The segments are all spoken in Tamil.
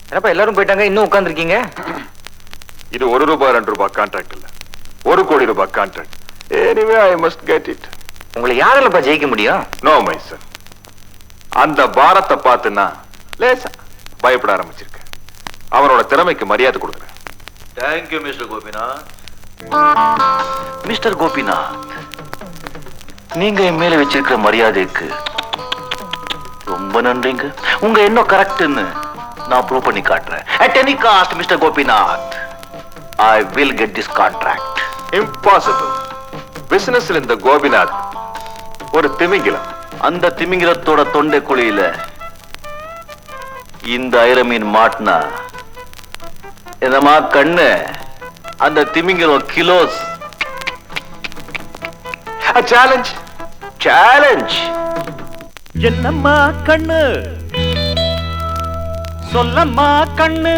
என்னப்பா எல்லாரும் போயிட்டாங்க, இன்னும் உட்கார்ந்துருக்கீங்க? இது ₹1 ₹2 கான்ட்ராக்ட் இல்ல, ₹1 கோடி contract. Anyway I must get it. உங்களை யாராலப்பா ஜெயிக்க முடியும்? No my son. அந்த பாரத்தை பார்த்துன்னா லேசா பயப்பட ஆரம்பிச்சிருக்கேன். அவனோட திறமைக்கு மரியாதை கொடுக்குறேன். Thank you mister Gopinath. Mister Gopinath, நீங்க என் மேல வச்சிருக்கிற மரியாதைக்கு ரொம்ப நன்றிங்க. உங்க என்ன கரெக்ட்னு நான் ப்ரூவ் பண்ணி காட்டுறேன். At any cost, mister Gopinath, I will get this contract. Impossible. பிசினஸ்ல இந்த கோபிநாத் ஒரு திமிங்கிலம். அந்த திமிங்கிலத்தோட தொண்டை குழியில இந்த ஐரமீன் மாட்டினா என்னமா கண்ணு, அந்த திமிங்கிலம் கிலோஸ். Challenge challenge. என்னம்மா கண்ணு, சொல்லம்மா கண்ணு.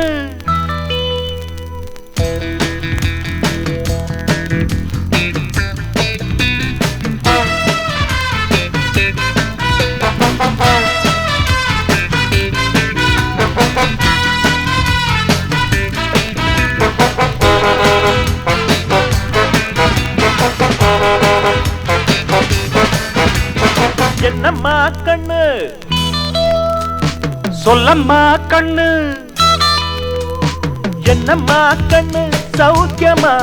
என்னம்மா கண்ணு, சொல்லம்மா கண்ணு. என்னம்மா கண்ணு, சௌக்கியமா?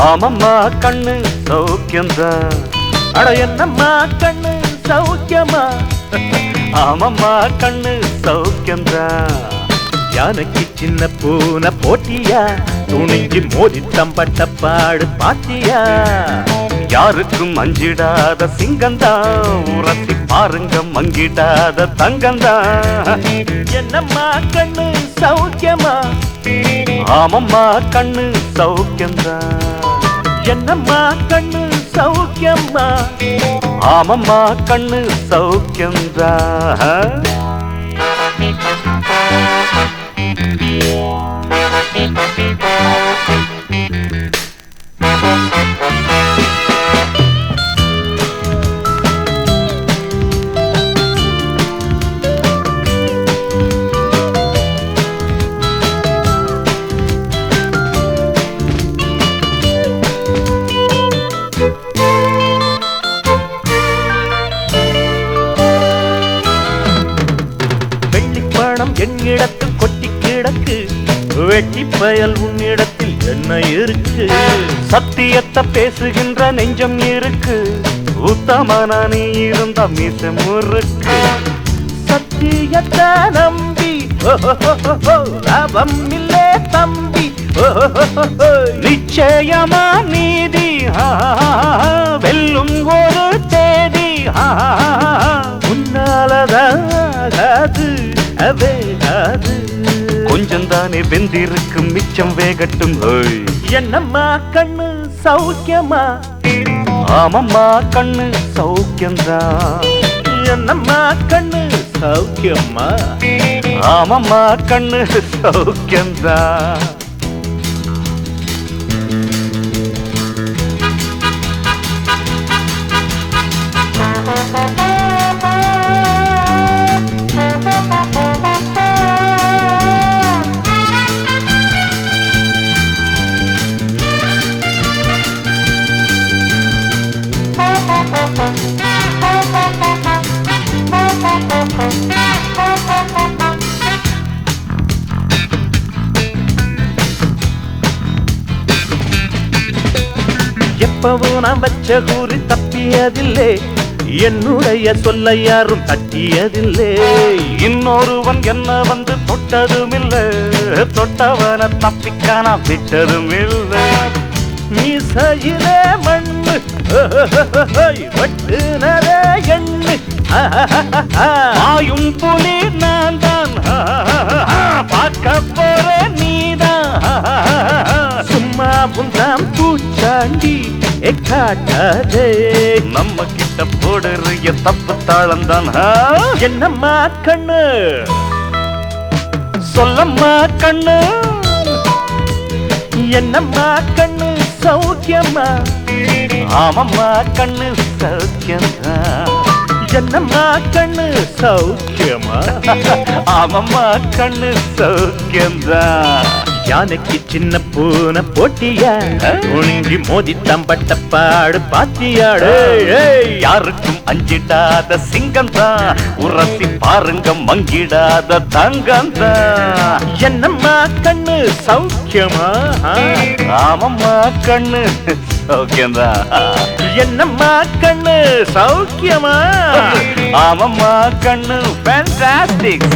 ஆமம்மா கண்ணு, சௌக்கியம்தான். அட என்னம்மா கண்ணு, சௌக்கியமா? ஆமம்மா கண்ணு, சௌக்கியம்தான். யானைக்கு சின்ன பூனை போட்டியா, துணிஞ்சு மோதி தம்பட்ட பாடு பாத்தியா? யாருக்கும் அஞ்சிடாத சிங்கந்தான், உரசி பாருங்க மங்கிடாத தங்கந்தான். என்னம்மா கண்ணு, சௌக்கியமா? ஆமம்மா கண்ணு, சௌக்கியம்தான். என்னம்மா கண்ணு, சௌக்கியமா? ஆமம்மா கண்ணு, சௌக்கியம்தான். என்னிடத்தில் கொட்டி கிடக்கு, வெட்டி பயல் உன்னிடத்தில் என்ன இருக்கு? சத்தியத்தை பேசுகின்ற நெஞ்சம் இருக்கு, உத்தமனா நீ இருந்த மீச முறுக்கு. சத்தியத்தை நம்பி லாபம் இல்லே தம்பி, நிச்சயமா நீதி வெல்லும் ஒரு தேதி. உன்னாலதாகாது வேகாது, கொஞ்சம் தானே வெந்திருக்கு, மிச்சம் வேகட்டும். என்னம்மா கண்ணு, சௌக்கியமா? ஆமம்மா கண்ணு, சௌக்கியம்தான். என்னம்மா கண்ணு, சௌக்கியமா? ஆமம்மா கண்ணு, சௌக்கியம்தான். எப்பவும் நான் வச்ச கூறி தப்பியதில்லை, என்னுடைய சொல்ல யாரும் தட்டியதில்லை. இன்னொருவன் என்ன வந்து தொட்டதுமில்லை, தொட்டவன தப்பிக்கான விட்டதும் இல்லை. மீசையிலே மண்ணு வெட்டுனதே எண்ணு, ஆயும் புலி நான் தான், பார்க்க போற நீதான். சும்மா புந்தாம் பூச்சாண்டி காட்டாதே, நம்ம கிட்ட போடுறிய தப்பு தாளந்தான். என்னம்மா கண்ணு, சொல்லம்மா கண்ணு. என்னம்மா கண்ணு, சௌக்கியமா? ஆமம்மா கண்ணு, சௌக்கியம்தான். என்னம்மா கண்ணு சௌக்கியமா? ஆமம்மா கண்ணு சௌக்கியம்தான். யானைக்கு சின்ன பூனை போட்டியா? ஒழுங்கி மோதி தம்பட்ட பாடு பாத்தியாடு. யாருக்கும் அஞ்சிடாத சிங்கம் தான், உரசி பாருங்க மங்கிடாத தங்கம் தான். என்னம்மா கண்ணு சௌக்கியமா? ஆமம்மா கண்ணு சௌக்கியம்தான். என்னம்மா கண்ணு சௌக்கியமா? ஆமம்மா கண்ணு ஃபேண்டாஸ்டிக்.